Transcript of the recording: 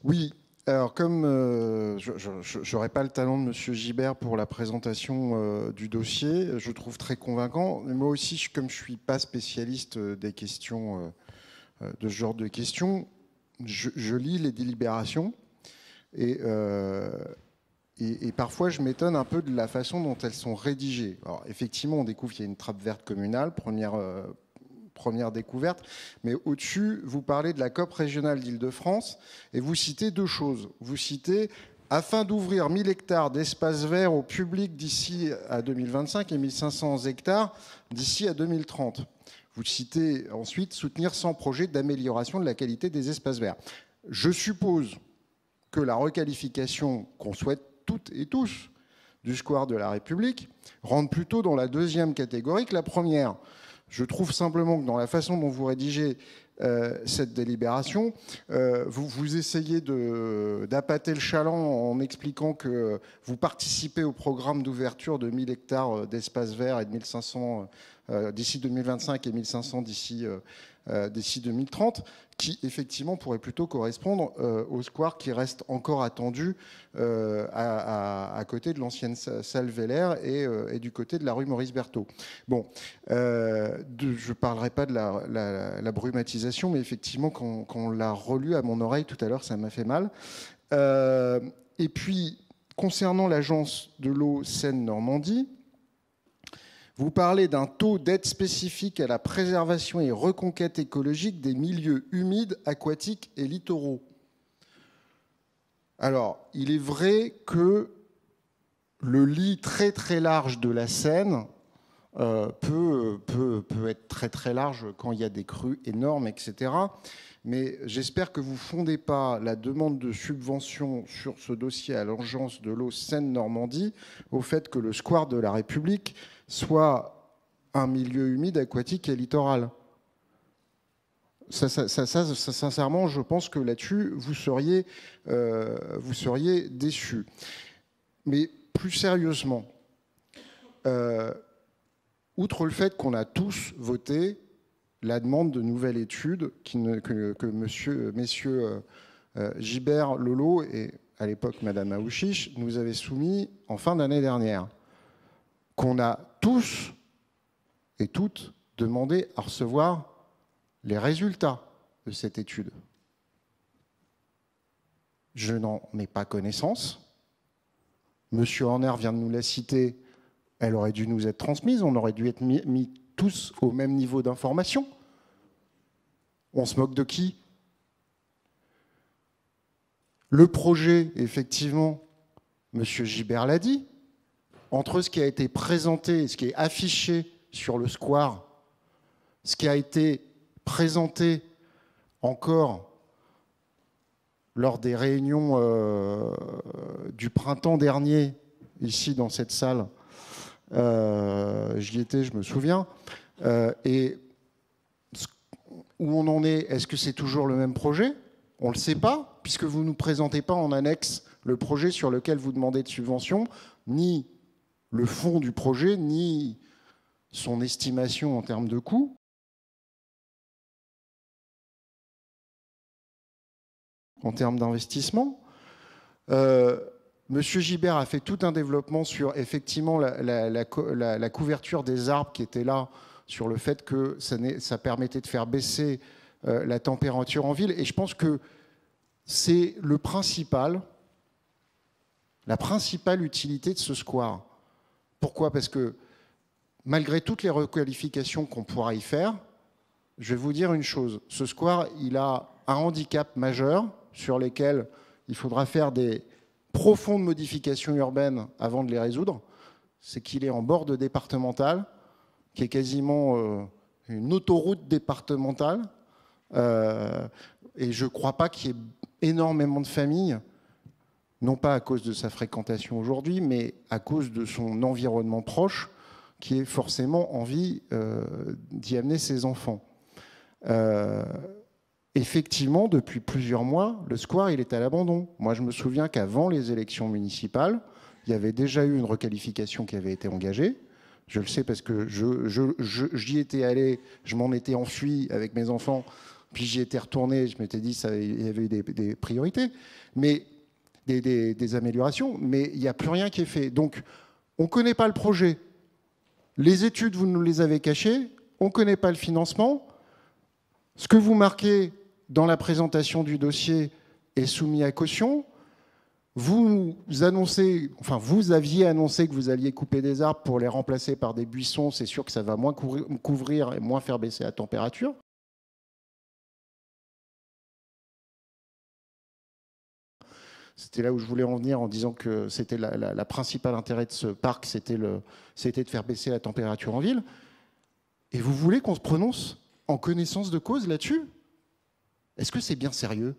Oui, alors comme je n'aurai pas le talent de Monsieur Gibert pour la présentation du dossier, je trouve très convaincant. Mais moi aussi, comme je ne suis pas spécialiste des questions, de ce genre de questions, je lis les délibérations et, et parfois je m'étonne un peu de la façon dont elles sont rédigées. Alors effectivement, on découvre qu'il y a une trappe verte communale, première découverte, mais au-dessus, vous parlez de la COP régionale d'Île-de-France et vous citez deux choses. Vous citez afin d'ouvrir 1000 hectares d'espace vert au public d'ici à 2025 et 1500 hectares d'ici à 2030. Vous citez ensuite soutenir 100 projets d'amélioration de la qualité des espaces verts. Je suppose que la requalification qu'on souhaite toutes et tous du square de la République rentre plutôt dans la deuxième catégorie que la première. Je trouve simplement que dans la façon dont vous rédigez cette délibération, vous essayez d'appâter le chaland en expliquant que vous participez au programme d'ouverture de 1000 hectares d'espaces verts et de 1500 d'ici 2025 et 1500 d'ici 2030, qui effectivement pourrait plutôt correspondre au square qui reste encore attendu à côté de l'ancienne salle Vélaire et du côté de la rue Maurice Berthaud. Bon, je ne parlerai pas de la brumatisation, mais effectivement, quand on l'a relu à mon oreille tout à l'heure, ça m'a fait mal. Et puis, concernant l'agence de l'eau Seine-Normandie, vous parlez d'un taux d'aide spécifique à la préservation et reconquête écologique des milieux humides, aquatiques et littoraux. Alors, il est vrai que le lit très très large de la Seine peut être très très large quand il y a des crues énormes, etc. Mais j'espère que vous ne fondez pas la demande de subvention sur ce dossier à l'agence de l'eau Seine-Normandie au fait que le square de la République soit un milieu humide, aquatique et littoral. Sincèrement, je pense que là-dessus, vous seriez déçus. Mais plus sérieusement, outre le fait qu'on a tous voté la demande de nouvelle étude que messieurs Gibert, Lolo et à l'époque Madame Aouchiche nous avaient soumis en fin d'année dernière, qu'on a tous et toutes demandé à recevoir les résultats de cette étude. Je n'en ai pas connaissance. Monsieur Horner vient de nous la citer. Elle aurait dû nous être transmise. On aurait dû être mis tous au même niveau d'information. On se moque de qui? Le projet, effectivement, monsieur Gibert l'a dit, entre ce qui a été présenté et ce qui est affiché sur le square, ce qui a été présenté encore lors des réunions du printemps dernier, ici dans cette salle, j'y étais, je me souviens, et où on en est, est-ce que c'est toujours le même projet? On ne le sait pas, puisque vous ne nous présentez pas en annexe le projet sur lequel vous demandez de subvention, ni le fond du projet, ni son estimation en termes de coût. En termes d'investissement. Monsieur Gibert a fait tout un développement sur effectivement la couverture des arbres qui étaient là, sur le fait que ça permettait de faire baisser la température en ville. Et je pense que c'est la principale utilité de ce square. Pourquoi? Parce que malgré toutes les requalifications qu'on pourra y faire, je vais vous dire une chose. Ce square, il a un handicap majeur sur lesquels il faudra faire des profondes modifications urbaines avant de les résoudre. C'est qu'il est en bord de départementale, qui est quasiment une autoroute départementale. Et je ne crois pas qu'il y ait énormément de familles, non pas à cause de sa fréquentation aujourd'hui, mais à cause de son environnement proche, qui ait forcément envie d'y amener ses enfants. Effectivement, depuis plusieurs mois, le square, il est à l'abandon. Moi, je me souviens qu'avant les élections municipales, il y avait déjà eu une requalification qui avait été engagée. Je le sais parce que j'y étais allé, je m'en étais enfui avec mes enfants, puis j'y étais retourné, je m'étais dit il y avait eu des priorités, mais des améliorations, mais il n'y a plus rien qui est fait. Donc, on ne connaît pas le projet. Les études, vous nous les avez cachées. On ne connaît pas le financement. Ce que vous marquez dans la présentation du dossier est soumis à caution. Vous annoncez, enfin, vous aviez annoncé que vous alliez couper des arbres pour les remplacer par des buissons. C'est sûr que ça va moins couvrir et moins faire baisser la température. C'était là où je voulais en venir en disant que c'était la principale intérêt de ce parc, c'était de faire baisser la température en ville. Et vous voulez qu'on se prononce en connaissance de cause là-dessus? Est-ce que c'est bien sérieux?